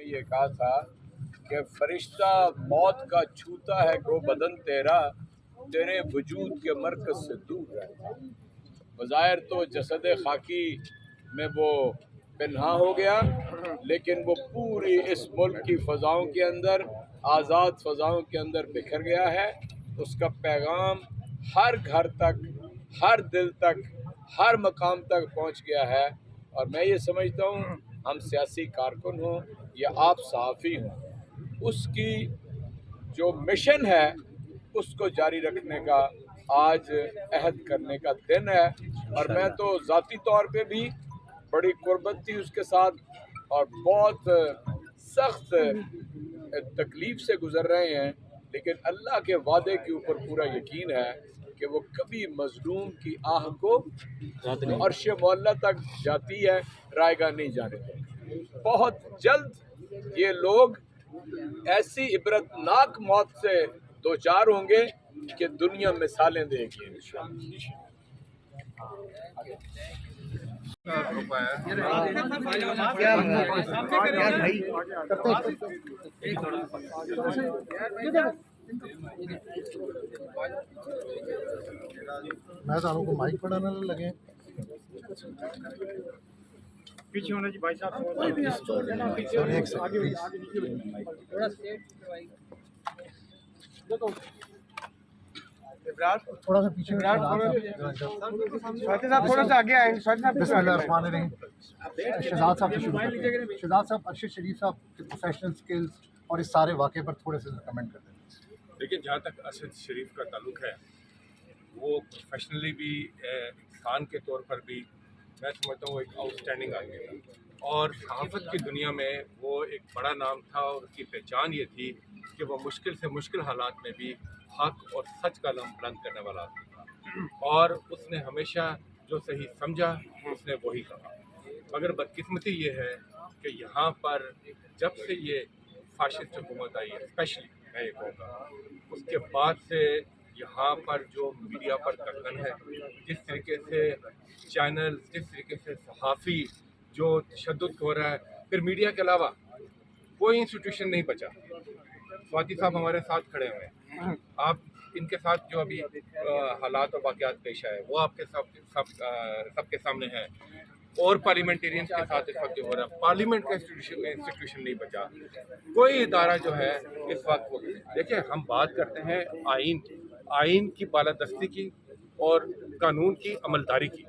میں یہ کہا تھا کہ فرشتہ موت کا چھوتا ہے گو بدن تیرا، تیرے وجود کے مرکز سے دور رہتا۔ بظاہر تو جسد خاکی میں وہ پنہا ہو گیا، لیکن وہ پوری اس ملک کی فضاؤں کے اندر، آزاد فضاؤں کے اندر بکھر گیا ہے۔ اس کا پیغام ہر گھر تک، ہر دل تک، ہر مقام تک پہنچ گیا ہے۔ اور میں یہ سمجھتا ہوں ہم سیاسی کارکن ہوں یا آپ صحافی ہوں، اس کی جو مشن ہے اس کو جاری رکھنے کا آج عہد کرنے کا دن ہے۔ اور میں تو ذاتی طور پہ بھی بڑی قربت تھی اس کے ساتھ، اور بہت سخت تکلیف سے گزر رہے ہیں، لیکن اللہ کے وعدے کے اوپر پورا یقین ہے کہ وہ کبھی مظلوم کی آہ کو عرش معلیٰ تک جاتی ہے، رائے گاہ نہیں جانے دیں۔ بہت جلد یہ لوگ ایسی عبرتناک موت سے دوچار ہوں گے کہ دنیا مثالیں دے گی انشاءاللہ۔ میں تو کو مائک پڑھانا لگے پیچھے ہونا جی بھائی صاحب، تھوڑا سا پیچھے، تھوڑا سا آگے آئیں۔ بسم اللہ الرحمن الرحیم۔ شہزاد صاحب سے شروع کرتے ہیں۔ شہزاد صاحب، ارشد شریف صاحب کے پروفیشنل سکلز اور اس سارے واقعے پر تھوڑے سے کمنٹ کرتے ہیں۔ لیکن جہاں تک ارشد شریف کا تعلق ہے، وہ پروفیشنلی بھی، انسان کے طور پر بھی میں سمجھتا ہوں ایک آؤٹ اسٹینڈنگ آدمی تھا، اور صحافت کی دنیا میں وہ ایک بڑا نام تھا، اور اس کی پہچان یہ تھی کہ وہ مشکل سے مشکل حالات میں بھی حق اور سچ کا علم بلند کرنے والا آدمی تھا، اور اس نے ہمیشہ جو صحیح سمجھا اس نے وہی کہا۔ مگر بدقسمتی یہ ہے کہ یہاں پر جب سے یہ فاشسٹ حکومت آئی ہے، اسپیشلی میں یہ کہوں گا، اس کے بعد سے یہاں پر جو میڈیا پر دکن ہے، جس طریقے سے چینل، جس طریقے سے صحافی جو تشدد ہو رہا ہے، پھر میڈیا کے علاوہ کوئی انسٹیٹیوشن نہیں بچا۔ سواتی صاحب ہمارے ساتھ کھڑے ہوئے ہیں، آپ ان کے ساتھ جو ابھی حالات اور واقعات پیش آئے وہ آپ کے سب کے سامنے ہیں، اور پارلیمنٹیرینز کے ساتھ اس وقت جو ہو رہا ہے، پارلیمنٹ کا انسٹیٹیوشن نہیں بچا، کوئی ادارہ جو ہے اس وقت۔ دیکھیں، ہم بات کرتے ہیں آئین کی بالادستی کی اور قانون کی عملداری کی۔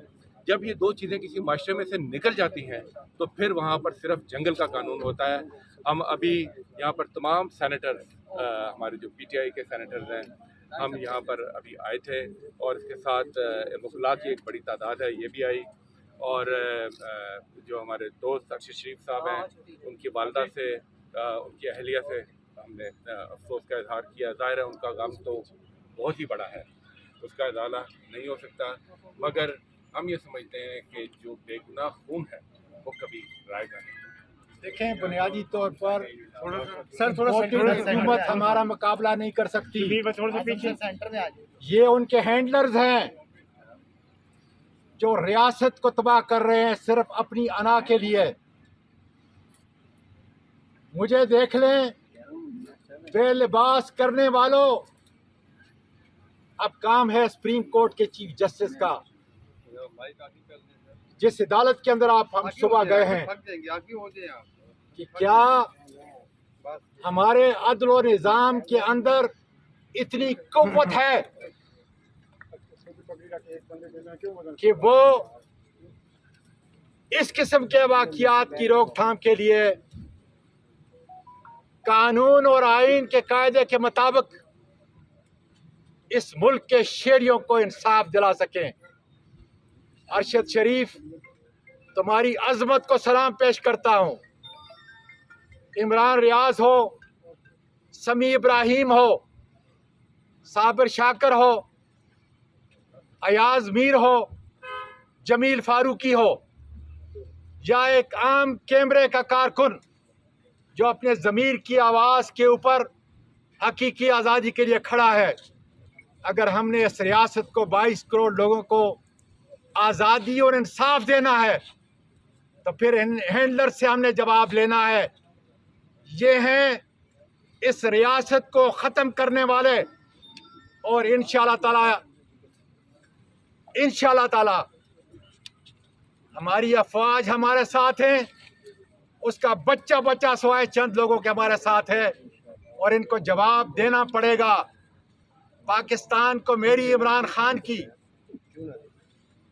جب یہ دو چیزیں کسی معاشرے میں سے نکل جاتی ہیں تو پھر وہاں پر صرف جنگل کا قانون ہوتا ہے۔ ہم ابھی یہاں پر تمام سینیٹر، ہمارے جو پی ٹی آئی کے سینیٹرز ہیں، ہم یہاں پر ابھی آئے تھے، اور اس کے ساتھ وکلاء کی ایک بڑی تعداد ہے، یہ بھی آئی، اور جو ہمارے دوست ارشد شریف صاحب ہیں، ان کی والدہ سے، ان کی اہلیہ سے ہم نے افسوس کا اظہار کیا۔ ظاہر ہے ان کا غم تو بہت ہی بڑا ہے، اس کا ازالہ نہیں ہو سکتا، مگر ہم یہ سمجھتے ہیں کہ جو بے گناہ خون ہے وہ کبھی رائے گا نہیں۔ دیکھیں، بنیادی طور پر حکومت ہمارا مقابلہ نہیں کر سکتی، یہ ان کے ہینڈلرز ہیں جو ریاست کو تباہ کر رہے ہیں صرف اپنی انا کے لیے۔ مجھے دیکھ لیں، بے لباس کرنے والوں، اب کام ہے سپریم کورٹ کے چیف جسٹس کا، جس عدالت کے اندر ہم صبح گئے ہیں، کہ کیا ہمارے عدل و نظام کے اندر اتنی قوت ہے کہ وہ اس قسم کے واقعات کی روک تھام کے لیے قانون اور آئین کے قاعدے کے مطابق اس ملک کے شہریوں کو انصاف دلا سکیں۔ ارشد شریف، تمہاری عظمت کو سلام پیش کرتا ہوں۔ عمران ریاض ہو، سمیع ابراہیم ہو، صابر شاکر ہو، ایاز میر ہو، جمیل فاروقی ہو، یا ایک عام کیمرے کا کارکن جو اپنے ضمیر کی آواز کے اوپر حقیقی آزادی کے لیے کھڑا ہے، اگر ہم نے اس ریاست کو 22 کروڑ لوگوں کو آزادی اور انصاف دینا ہے تو پھر ہینڈلر سے ہم نے جواب لینا ہے یہ ہیں اس ریاست کو ختم کرنے والے، اور انشاءاللہ تعالی ہماری افواج ہمارے ساتھ ہیں، اس کا بچہ سوائے چند لوگوں کے ہمارے ساتھ ہے، اور ان کو جواب دینا پڑے گا۔ پاکستان کو میری عمران خان کی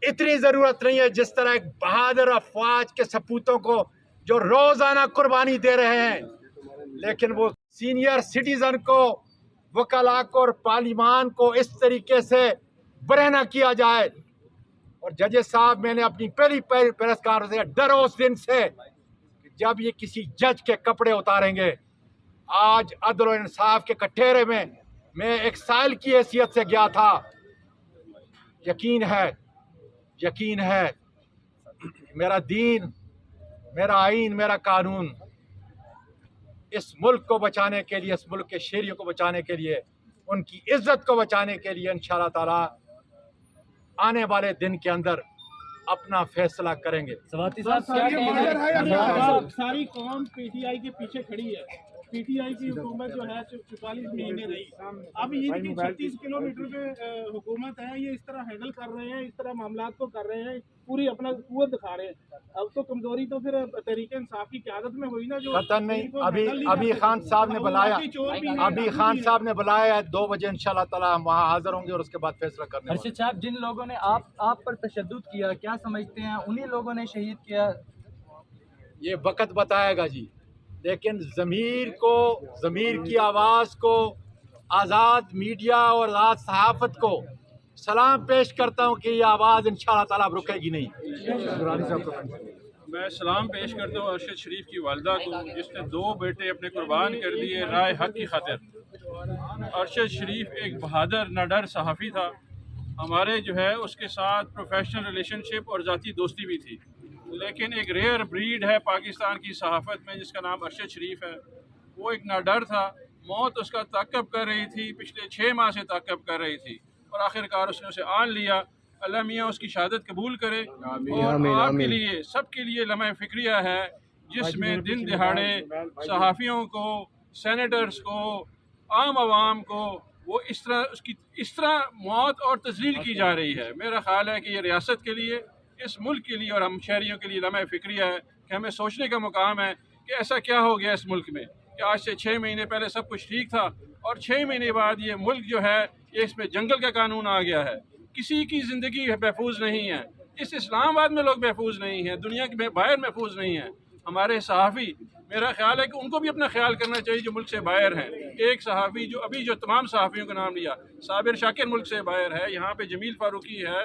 اتنی ضرورت نہیں ہے جس طرح ایک بہادر افواج کے سپوتوں کو جو روزانہ قربانی دے رہے ہیں، لیکن وہ سینئر سٹیزن کو، وکلاء کو اور پارلیمان کو اس طریقے سے برہنہ کیا جائے۔ اور ججز صاحب، میں نے اپنی پہلی پریس کانفرنس سے ڈرو اس دن سے کہ جب یہ کسی جج کے کپڑے اتاریں گے۔ آج عدل و انصاف کے کٹہرے میں ایک سائل کی حیثیت سے گیا تھا۔ یقین ہے میرا دین، میرا آئین، میرا قانون اس ملک کو بچانے کے لیے، اس ملک کے شہریوں کو بچانے کے لیے، ان کی عزت کو بچانے کے لیے انشاءاللہ تعالی آنے والے دن کے اندر اپنا فیصلہ کریں گے۔ ساری قوم پی ٹی آئی کے پیچھے کھڑی ہے۔ پی ٹی آئی کی حکومت جو ہے 44 مہینے رہی، اب یہ 36 کلومیٹر پہ حکومت ہے، یہ اس طرح ہینڈل کر رہے ہیں، اس طرح معاملات کو کر رہے ہیں، پوری اپنا قوت دکھا رہے ہیں۔ اب تو کمزوری تو پھر تحریک انصاف کی قیادت میں ہوئی نا، جو قطن نہیں۔ ابھی خان صاحب نے بلایا ہے 2 بجے انشاءاللہ تعالی ہم وہاں حاضر ہوں گے اور اس کے بعد فیصلہ کرنے ہیں۔ ارشد صاحب، جن لوگوں نے آپ پر تشدد کیا، کیا سمجھتے ہیں انہی لوگوں نے شہید کیا؟ یہ وقت بتائے گا جی، لیکن ضمیر کی آواز کو، آزاد میڈیا اور آزاد صحافت کو سلام پیش کرتا ہوں کہ یہ آواز انشاءاللہ تعالی رکے گی نہیں۔ میں سلام پیش کرتا ہوں ارشد شریف کی والدہ کو، جس نے 2 بیٹے اپنے قربان کر دیے رائے حق کی خاطر۔ ارشد شریف ایک بہادر نڈر صحافی تھا، ہمارے جو ہے اس کے ساتھ پروفیشنل ریلیشن شپ اور ذاتی دوستی بھی تھی، لیکن ایک ریئر بریڈ ہے پاکستان کی صحافت میں جس کا نام ارشد شریف ہے۔ وہ ایک نڈر تھا، موت اس کا تعقب کر رہی تھی، پچھلے 6 ماہ سے تعقب کر رہی تھی، اور آخرکار اس نے اسے آن لیا۔ اللہ میاں اس کی شہادت قبول کرے، اور آپ کے لیے، سب کے لیے لمحہ فکریہ ہے جس میں دن دہاڑے صحافیوں کو، سینیٹرز کو، عام عوام کو وہ اس طرح موت اور تذلیل کی جا رہی ہے۔ میرا خیال ہے کہ یہ ریاست کے لیے، اس ملک کے لیے اور ہم شہریوں کے لیے لمحہ فکریہ ہے کہ ہمیں سوچنے کا مقام ہے کہ ایسا کیا ہو گیا اس ملک میں کہ آج سے 6 مہینے پہلے سب کچھ ٹھیک تھا، اور 6 مہینے بعد یہ ملک جو ہے اس میں جنگل کا قانون آ گیا ہے، کسی کی زندگی محفوظ نہیں ہے، اس اسلام آباد میں لوگ محفوظ نہیں ہیں، دنیا کے باہر محفوظ نہیں ہیں۔ ہمارے صحافی، میرا خیال ہے کہ ان کو بھی اپنا خیال کرنا چاہیے جو ملک سے باہر ہیں۔ ایک صحافی جو تمام صحافیوں کا نام لیا، صابر شاکر ملک سے باہر ہے، یہاں پہ جمیل فاروقی ہے،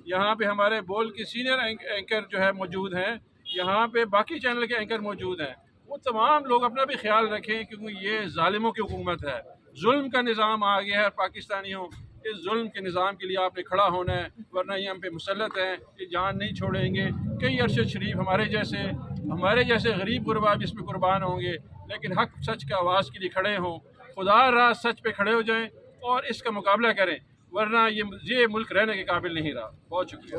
یہاں پہ ہمارے بول کے سینئر اینکر جو ہے موجود ہیں، یہاں پہ باقی چینل کے اینکر موجود ہیں۔ وہ تمام لوگ اپنا بھی خیال رکھیں کیونکہ یہ ظالموں کی حکومت ہے، ظلم کا نظام آ گیا ہے پاکستانیوں۔ اس ظلم کے نظام کے لیے آپ نے کھڑا ہونا ہے، ورنہ یہ ہم پہ مسلط ہیں، یہ جان نہیں چھوڑیں گے۔ کئی ارشد شریف ہمارے جیسے غریب غربا بھی اس میں قربان ہوں گے، لیکن حق سچ کا آواز کے لیے کھڑے ہوں، خدا راہ سچ پہ کھڑے ہو جائیں اور اس کا مقابلہ کریں، ورنہ یہ ملک رہنے کے قابل نہیں رہا۔ بہت شکریہ۔